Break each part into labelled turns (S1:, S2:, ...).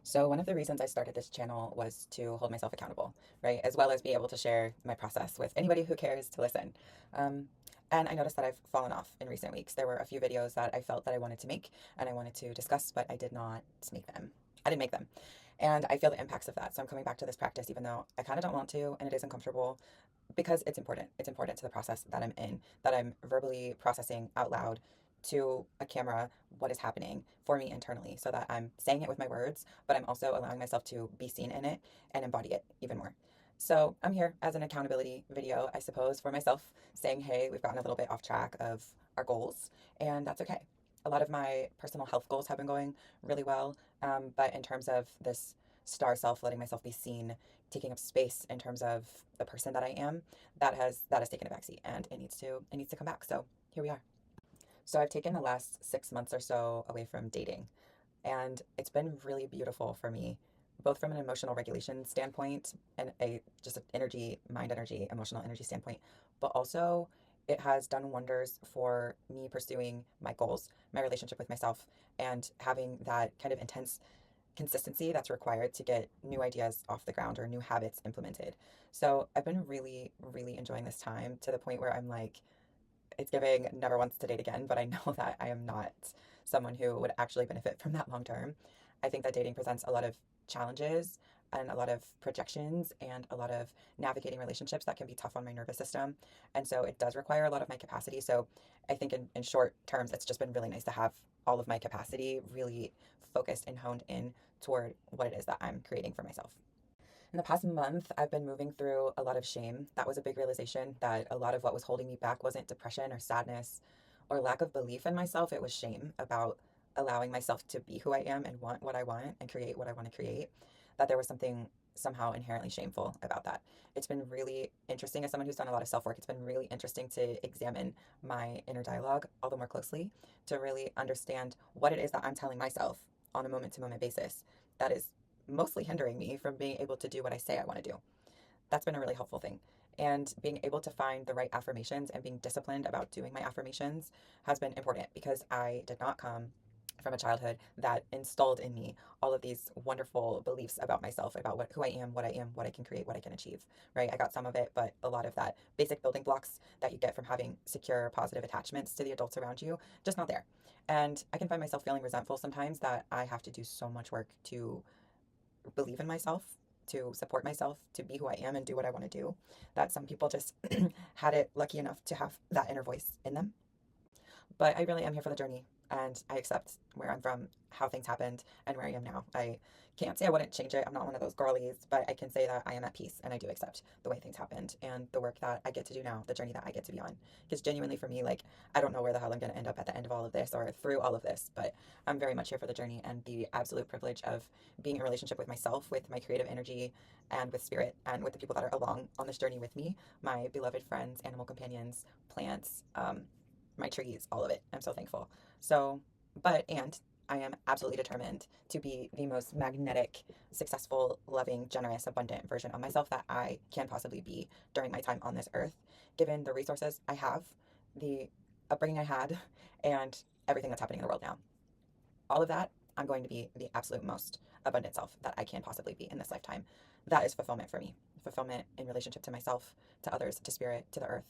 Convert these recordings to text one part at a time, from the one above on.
S1: So one of the reasons I started this channel was to hold myself accountable, right? As well as be able to share my process with anybody who cares to listen. Um, and I noticed that I've fallen off in recent weeks. There were a few videos that I felt that I wanted to make and I wanted to discuss, but I did not make them. I didn't make them. And I feel the impacts of that. So I'm coming back to this practice, even though I kind of don't want to, and it is uncomfortable because it's important. It's important to the process that I'm in, that I'm verbally processing out loud to a camera what is happening for me internally so that I'm saying it with my words, but I'm also allowing myself to be seen in it and embody it even more. So I'm here as an accountability video, I suppose, for myself, saying, hey, we've gotten a little bit off track of our goals, and that's okay. A lot of my personal health goals have been going really well, but in terms of this star self, letting myself be seen, taking up space in terms of the person that I am, that has taken a backseat, and it needs to come back. So here we are. So I've taken the last 6 months or so away from dating, and it's been really beautiful for me, both from an emotional regulation standpoint and a just an energy, mind energy, emotional energy standpoint, but also it has done wonders for me pursuing my goals, my relationship with myself, and having that kind of intense consistency that's required to get new ideas off the ground or new habits implemented. So I've been really, really enjoying this time to the point where I'm like, it's giving never wants to date again, but I know that I am not someone who would actually benefit from that long term. I think that dating presents a lot of challenges and a lot of projections and a lot of navigating relationships that can be tough on my nervous system. And so it does require a lot of my capacity. So I think in short terms, it's just been really nice to have all of my capacity really focused and honed in toward what it is that I'm creating for myself. In the past month, I've been moving through a lot of shame. That was a big realization that a lot of what was holding me back wasn't depression or sadness or lack of belief in myself. It was shame about allowing myself to be who I am and want what I want and create what I want to create. That there was something somehow inherently shameful about that. It's been really interesting as someone who's done a lot of self work. It's been really interesting to examine my inner dialogue all the more closely to really understand what it is that I'm telling myself on a moment to moment basis that is mostly hindering me from being able to do what I say I want to do. That's been a really helpful thing. And being able to find the right affirmations and being disciplined about doing my affirmations has been important because I did not come from a childhood that installed in me all of these wonderful beliefs about myself, about who I am, what I can create, what I can achieve, right? I got some of it, but a lot of that basic building blocks that you get from having secure, positive attachments to the adults around you, just not there. And I can find myself feeling resentful sometimes that I have to do so much work to believe in myself, to support myself, to be who I am and do what I want to do. That some people just had it lucky enough to have that inner voice in them. But I really am here for the journey and I accept where I'm from, how things happened, and where I am now. I can't say I wouldn't change it. I'm not one of those girlies, but I can say that I am at peace and I do accept the way things happened and the work that I get to do now, the journey that I get to be on. Because genuinely for me, like, I don't know where the hell I'm going to end up at the end of all of this or through all of this, but I'm very much here for the journey and the absolute privilege of being in relationship with myself, with my creative energy, and with spirit, and with the people that are along on this journey with me, my beloved friends, animal companions, plants, my trees, all of it. I'm so thankful. So, and I am absolutely determined to be the most magnetic, successful, loving, generous, abundant version of myself that I can possibly be during my time on this earth, given the resources I have, the upbringing I had, and everything that's happening in the world now. All of that, I'm going to be the absolute most abundant self that I can possibly be in this lifetime. That is fulfillment for me. Fulfillment in relationship to myself, to others, to spirit, to the earth.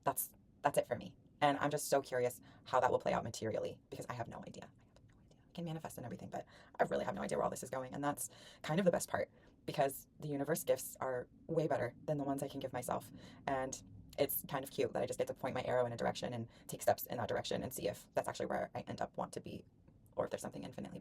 S1: That's that's it for me. And I'm just so curious how that will play out materially because I have no idea. I can manifest and everything, but I really have no idea where all this is going. And that's kind of the best part because the universe gifts are way better than the ones I can give myself. And it's kind of cute that I just get to point my arrow in a direction and take steps in that direction and see if that's actually where I end up want to be or if there's something infinitely better.